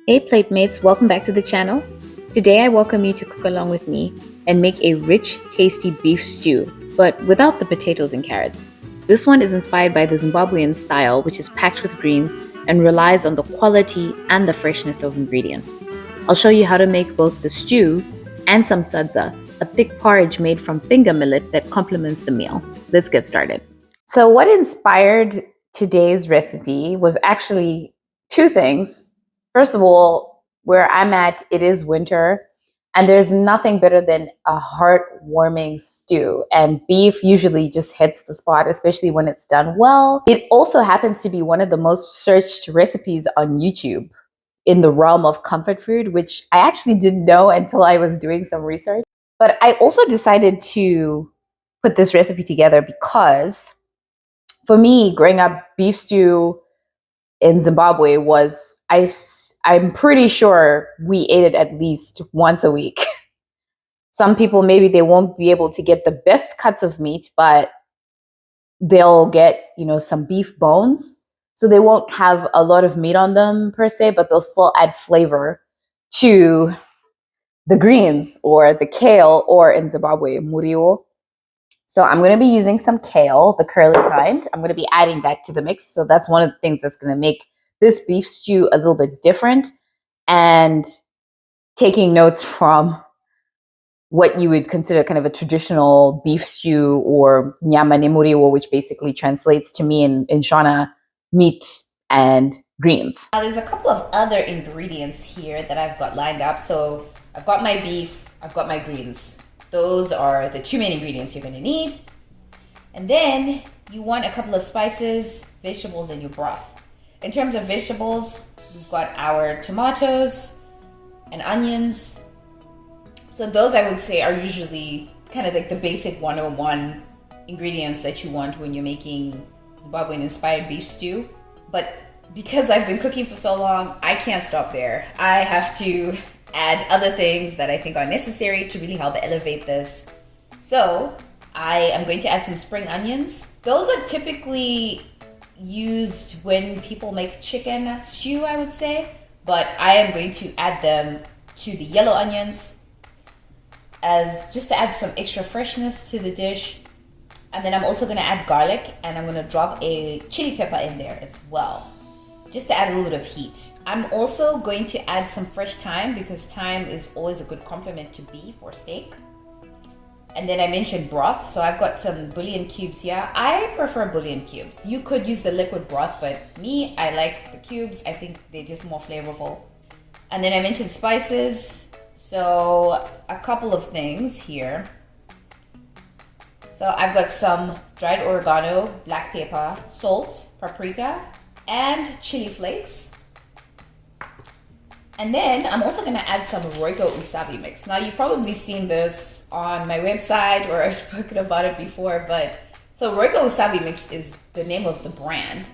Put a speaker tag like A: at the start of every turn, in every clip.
A: Hey plate mates, welcome back to the channel. Today I welcome you to cook along with me and make a rich, tasty beef stew, but without the potatoes and carrots. This one is inspired by the Zimbabwean style, which is packed with greens and relies on the quality and the freshness of ingredients. I'll show you how to make both the stew and some sadza, a thick porridge made from finger millet that complements the meal. Let's get started. So what inspired today's recipe was actually two things. First of all, where I'm at, it is winter, and there's nothing better than a heartwarming stew. And beef usually just hits the spot, especially when it's done well. It also happens to be one of the most searched recipes on YouTube in the realm of comfort food, which I actually didn't know until I was doing some research. But I also decided to put this recipe together because for me, growing up, beef stew in Zimbabwe was, I'm pretty sure we ate it at least once a week. Some people, maybe they won't be able to get the best cuts of meat, but they'll get, some beef bones. So they won't have a lot of meat on them per se, but they'll still add flavor to the greens or the kale, or in Zimbabwe, muriwo. So I'm going to be using some kale, the curly kind. I'm going to be adding that to the mix. So that's one of the things that's going to make this beef stew a little bit different, and taking notes from what you would consider kind of a traditional beef stew, or nyama nemuriwo, which basically translates to me in Shona, meat and greens.
B: Now there's a couple of other ingredients here that I've got lined up. So I've got my beef, I've got my greens. Those are the two main ingredients you're going to need. And then you want a couple of spices, vegetables in your broth. In terms of vegetables, we've got our tomatoes and onions. So those, I would say, are usually kind of like the basic 101 ingredients that you want when you're making Zimbabwean inspired beef stew. But because I've been cooking for so long, I can't stop there. I have to add other things that I think are necessary to really help elevate this. So I am going to add some spring onions. Those are typically used when people make chicken stew, I would say, but I am going to add them to the yellow onions as just to add some extra freshness to the dish. And then I'm also going to add garlic, and I'm going to drop a chili pepper in there as well, just to add a little bit of heat. I'm also going to add some fresh thyme, because thyme is always a good complement to beef or steak. And then I mentioned broth, so I've got some bouillon cubes here. I prefer bouillon cubes. You could use the liquid broth, but me, I like the cubes. I think they're just more flavorful. And then I mentioned spices, so a couple of things here. So I've got some dried oregano, black pepper, salt, paprika, and chili flakes. And then I'm also going to add some Royco wasabi mix. Now, you've probably seen this on my website, or I've spoken about it before, but so Royco wasabi mix is the name of the brand,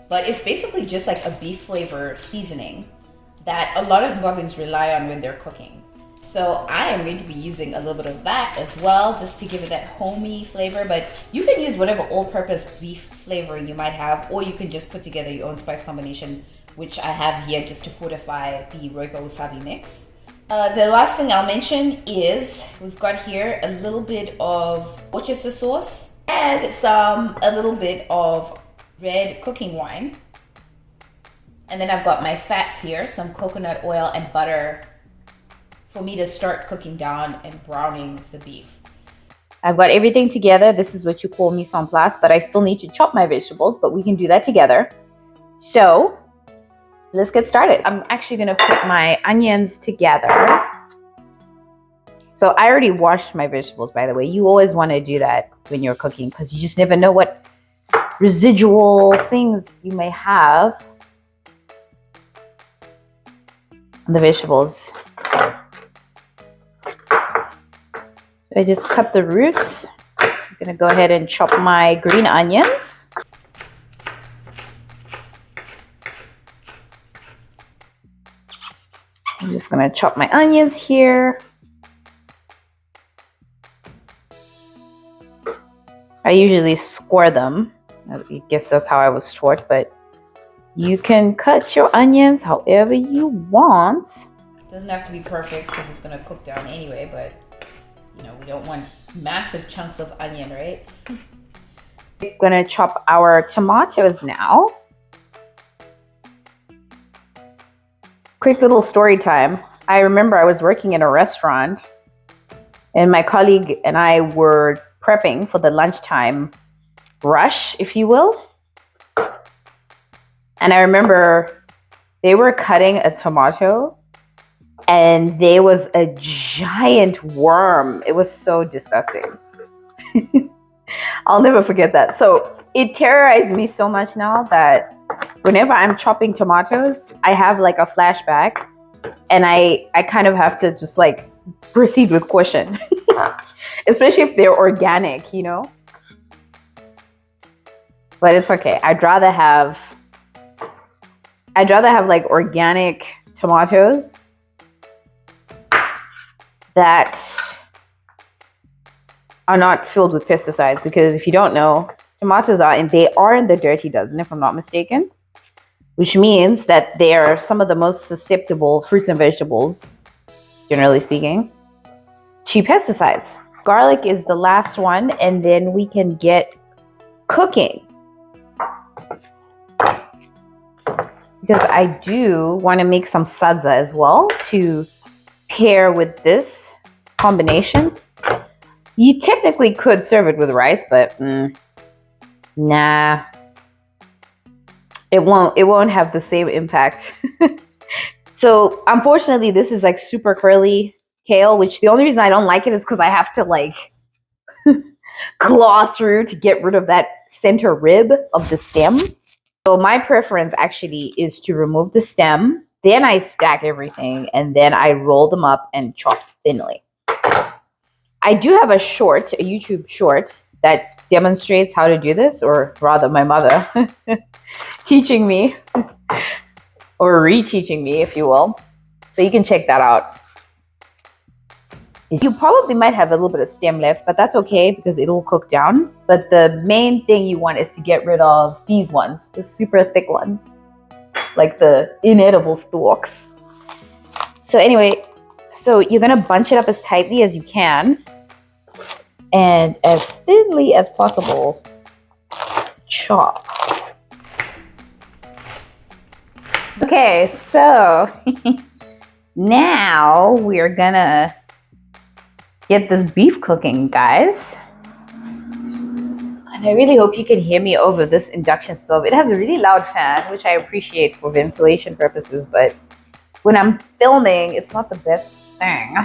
B: but it's basically just like a beef flavor seasoning that a lot of Zimbabweans rely on when they're cooking. So I am going to be using a little bit of that as well, just to give it that homey flavor. But you can use whatever all-purpose beef flavoring you might have, or you can just put together your own spice combination, which I have here just to fortify the Royco wasabi mix. The last thing I'll mention is we've got here a little bit of Worcester sauce and a little bit of red cooking wine. And then I've got my fats here, some coconut oil and butter, for me to start cooking down and browning the beef.
A: I've got everything together. This is what you call mise en place, but I still need to chop my vegetables, but we can do that together. So let's get started. I'm actually going to put my onions together. So I already washed my vegetables, by the way. You always want to do that when you're cooking, because you just never know what residual things you may have on the vegetables. So I just cut the roots. I'm going to go ahead and chop my green onions. I'm just going to chop my onions here. I usually score them. I guess that's how I was taught, but You can cut your onions however you want.
B: Doesn't have to be perfect because it's gonna cook down anyway, but you know, we don't want massive chunks of onion, right?
A: We're gonna chop our tomatoes now. Quick little story time. I remember I was working in a restaurant and my colleague and I were prepping for the lunchtime rush, if you will. And I remember they were cutting a tomato and there was a giant worm. It was so disgusting. I'll never forget that. So it terrorized me so much now that whenever I'm chopping tomatoes, I have like a flashback and I kind of have to just like proceed with caution, especially if they're organic, you know? But it's okay. I'd rather have like organic tomatoes that are not filled with pesticides, because if you don't know, tomatoes are in the dirty dozen, if I'm not mistaken, which means that they are some of the most susceptible fruits and vegetables, generally speaking, to pesticides. Garlic is the last one, and then we can get cooking. Because I do want to make some sadza as well to pair with this combination. You technically could serve it with rice, but nah. It won't have the same impact. So unfortunately, this is like super curly kale, which the only reason I don't like it is because I have to like claw through to get rid of that center rib of the stem. So my preference actually is to remove the stem, then I stack everything, and then I roll them up and chop thinly. I do have a YouTube short that demonstrates how to do this, or rather my mother teaching me or reteaching me, if you will. So you can check that out. You probably might have a little bit of stem left, but that's okay because it'll cook down. But the main thing you want is to get rid of these ones, the super thick ones, like the inedible stalks. So anyway, so you're gonna bunch it up as tightly as you can and as thinly as possible, chop. Okay, so now we're gonna get this beef cooking, guys. And I really hope you can hear me over this induction stove. It has a really loud fan, which I appreciate for ventilation purposes, but when I'm filming, it's not the best thing.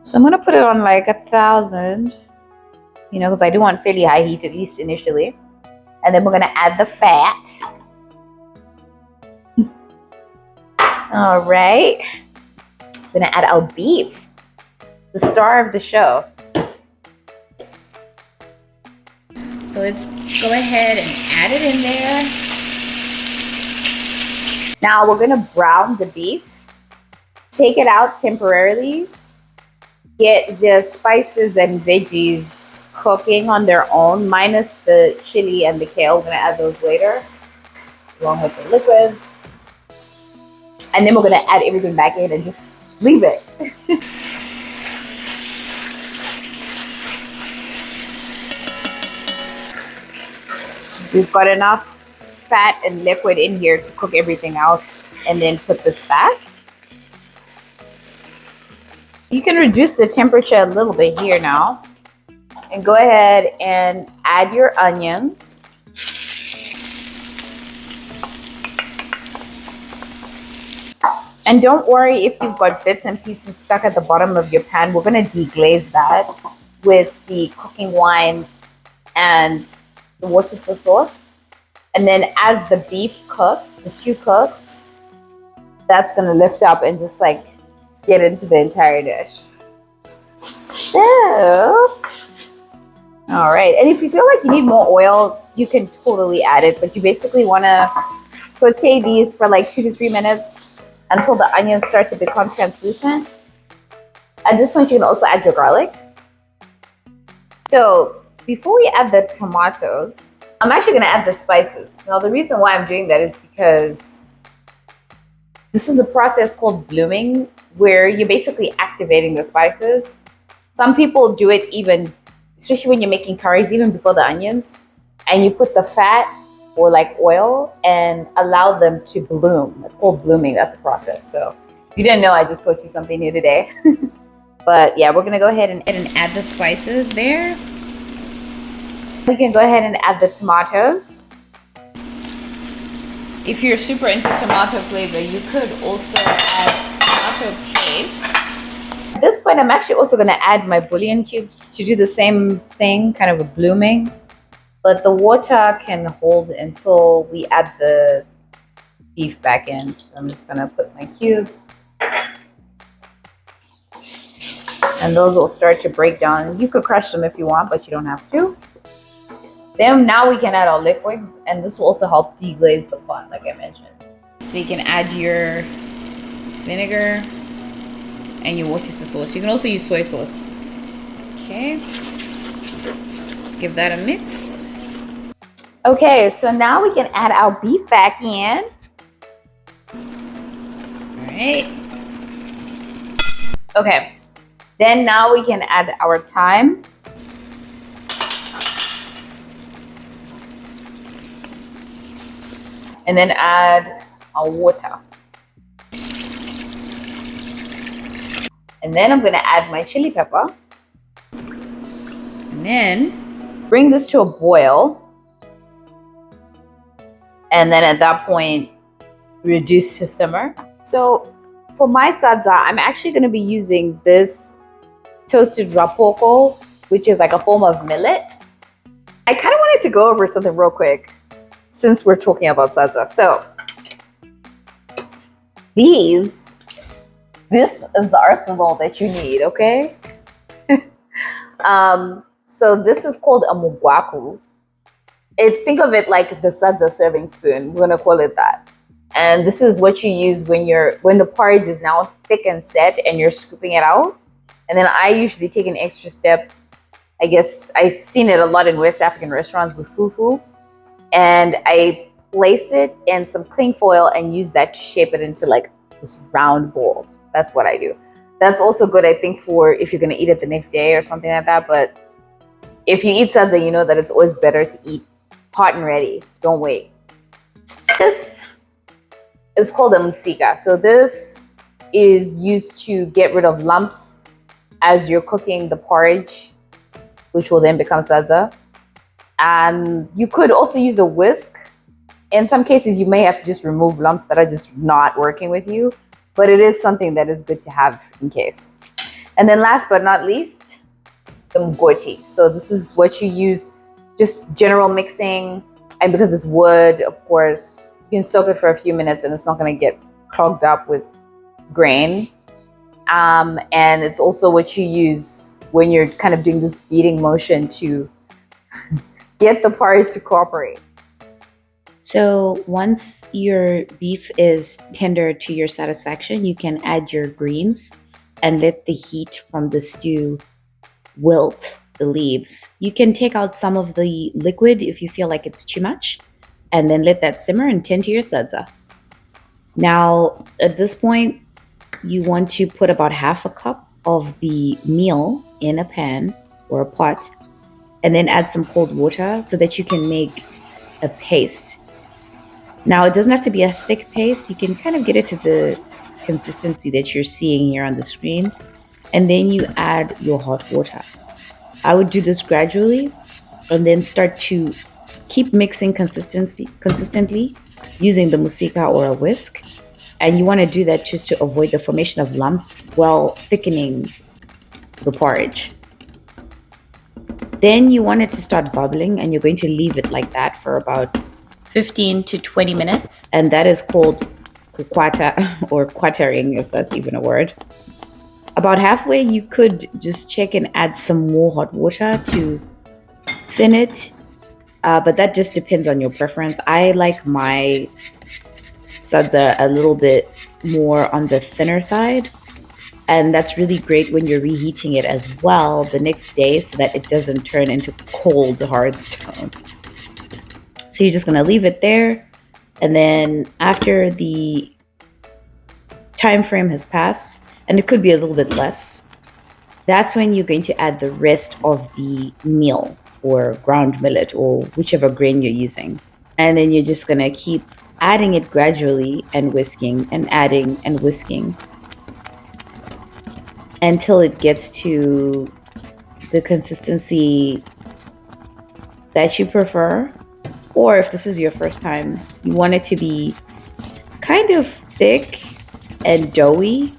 A: So I'm gonna put it on like 1,000, you know, because I do want fairly high heat, at least initially. And then we're gonna add the fat. All right, I'm gonna add our beef, the star of the show.
B: So let's go ahead and add it in there.
A: Now we're gonna brown the beef, take it out temporarily, get the spices and veggies cooking on their own, minus the chili and the kale. We're gonna add those later, along with the liquids. And then we're gonna add everything back in and just leave it. We've got enough fat and liquid in here to cook everything else, and then put this back. You can reduce the temperature a little bit here now, and go ahead and add your onions. And don't worry if you've got bits and pieces stuck at the bottom of your pan. We're going to deglaze that with the cooking wine and the Worcester sauce. And then as the beef cooks, the stew cooks, that's going to lift up and just like get into the entire dish. So, all right. And if you feel like you need more oil, you can totally add it. But you basically want to saute these for like 2 to 3 minutes until the onions start to become translucent. At this point, you can also add your garlic. So before we add the tomatoes, I'm actually going to add the spices. Now, the reason why I'm doing that is because this is a process called blooming, where you're basically activating the spices. Some people do it even, especially when you're making curries, even before the onions, and you put the fat or like oil and allow them to bloom. It's called blooming. That's the process. So if you didn't know, I just taught you something new today. But yeah, we're going to go ahead and
B: add the spices there.
A: we can go ahead and add the tomatoes.
B: If you're super into tomato flavor, you could also add tomato paste.
A: At this point, I'm actually also going to add my bouillon cubes to do the same thing, kind of a blooming. But the water can hold until we add the beef back in. So I'm just going to put my cubes. And those will start to break down. You could crush them if you want, but you don't have to. Then now we can add our liquids, and this will also help deglaze the pot, like I mentioned.
B: So you can add your vinegar and your Worcester sauce. You can also use soy sauce. Okay. Just give that a mix.
A: Okay, so now we can add our beef back in.
B: All right.
A: Okay. Then now we can add our thyme. And then add our water. And then I'm going to add my chili pepper.
B: And then
A: bring this to a boil. And then at that point, reduce to simmer. So for my sadza, I'm actually going to be using this toasted rapoko, which is like a form of millet. I kind of wanted to go over something real quick since we're talking about sadza. So this is the arsenal that you need, okay? So this is called a mugwaku. Think of it like the sadza serving spoon. We're gonna call it that. And this is what you use when the porridge is now thick and set and you're scooping it out. And then I usually take an extra step. I guess I've seen it a lot in West African restaurants with fufu. And I place it in some cling foil and use that to shape it into like this round ball. That's what I do. That's also good, I think, for if you're gonna eat it the next day or something like that. But if you eat sadza, you know that it's always better to eat hot and ready. Don't wait. This is called a musika. So this is used to get rid of lumps as you're cooking the porridge, which will then become sadza. And you could also use a whisk. In some cases, you may have to just remove lumps that are just not working with you, but it is something that is good to have in case. And then last but not least, the mgoti. So this is what you use, just general mixing. And because it's wood, of course, you can soak it for a few minutes and it's not going to get clogged up with grain. And it's also what you use when you're kind of doing this beating motion to get the porridge to cooperate. So once your beef is tender to your satisfaction, you can add your greens and let the heat from the stew wilt the leaves. You can take out some of the liquid if you feel like it's too much, and then let that simmer and tend to your sadza. Now, at this point, you want to put about half a cup of the meal in a pan or a pot, and then add some cold water so that you can make a paste. Now, it doesn't have to be a thick paste. You can kind of get it to the consistency that you're seeing here on the screen. And then you add your hot water. I would do this gradually and then start to keep mixing consistently using the musika or a whisk. And you want to do that just to avoid the formation of lumps while thickening the porridge. Then you want it to start bubbling, and you're going to leave it like that for about 15 to 20 minutes. And that is called kukwata or quattering, if that's even a word. About halfway, you could just check and add some more hot water to thin it. But that just depends on your preference. I like my sadza a little bit more on the thinner side. And that's really great when you're reheating it as well the next day so that it doesn't turn into cold, hard stone. So you're just going to leave it there. And then after the time frame has passed, and it could be a little bit less, that's when you're going to add the rest of the meal or ground millet or whichever grain you're using. And then you're just going to keep adding it gradually and whisking and adding and whisking until it gets to the consistency that you prefer. Or if this is your first time, you want it to be kind of thick and doughy.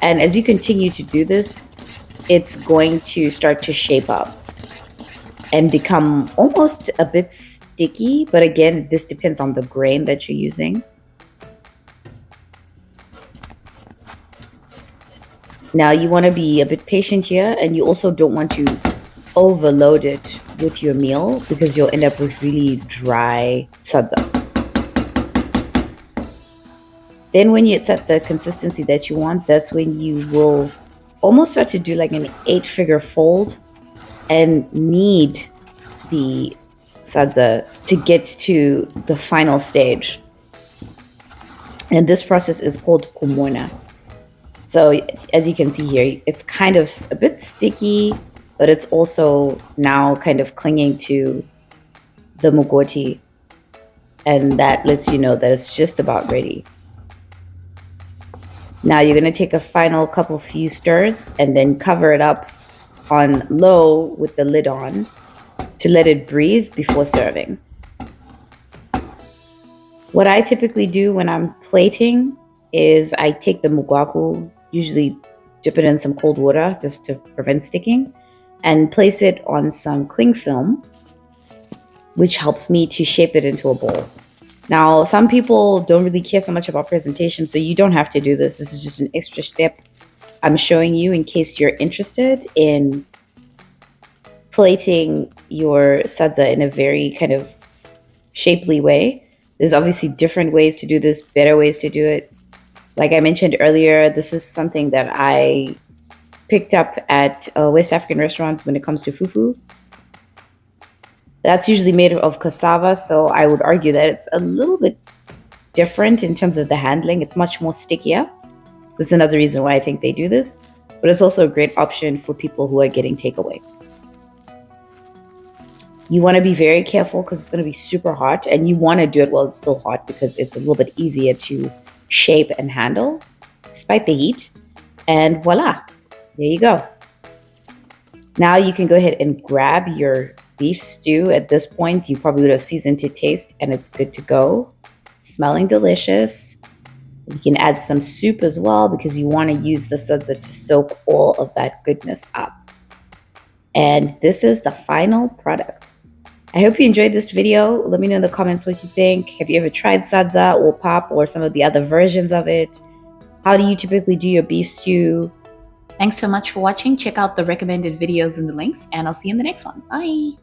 A: And as you continue to do this, it's going to start to shape up and become almost a bit sticky. But again, this depends on the grain that you're using. Now you want to be a bit patient here, and you also don't want to overload it with your meal because you'll end up with really dry sadza. Then when it's at the consistency that you want, that's when you will almost start to do like an 8-figure fold and knead the sadza to get to the final stage. And this process is called kumona. So as you can see here, it's kind of a bit sticky, but it's also now kind of clinging to the mugoti. And that lets you know that it's just about ready. Now you're going to take a final few stirs and then cover it up on low with the lid on to let it breathe before serving. What I typically do when I'm plating is I take the mugwaku, usually dip it in some cold water just to prevent sticking, and place it on some cling film, which helps me to shape it into a bowl. Now, some people don't really care so much about presentation, so you don't have to do this. This is just an extra step I'm showing you in case you're interested in plating your sadza in a very kind of shapely way. There's obviously different ways to do this, better ways to do it. Like I mentioned earlier, this is something that I picked up at West African restaurants when it comes to fufu. That's usually made of cassava, so I would argue that it's a little bit different in terms of the handling. It's much more stickier. So it's another reason why I think they do this. But it's also a great option for people who are getting takeaway. You want to be very careful because it's going to be super hot, and you want to do it while it's still hot because it's a little bit easier to shape and handle despite the heat. And voila, there you go. Now you can go ahead and grab your beef stew. At this point, you probably would have seasoned to taste and it's good to go. Smelling delicious. You can add some soup as well because you want to use the sadza to soak all of that goodness up. And this is the final product. I hope you enjoyed this video. Let me know in the comments what you think. Have you ever tried sadza or pap or some of the other versions of it? How do you typically do your beef stew? Thanks so much for watching. Check out the recommended videos in the links, and I'll see you in the next one. Bye.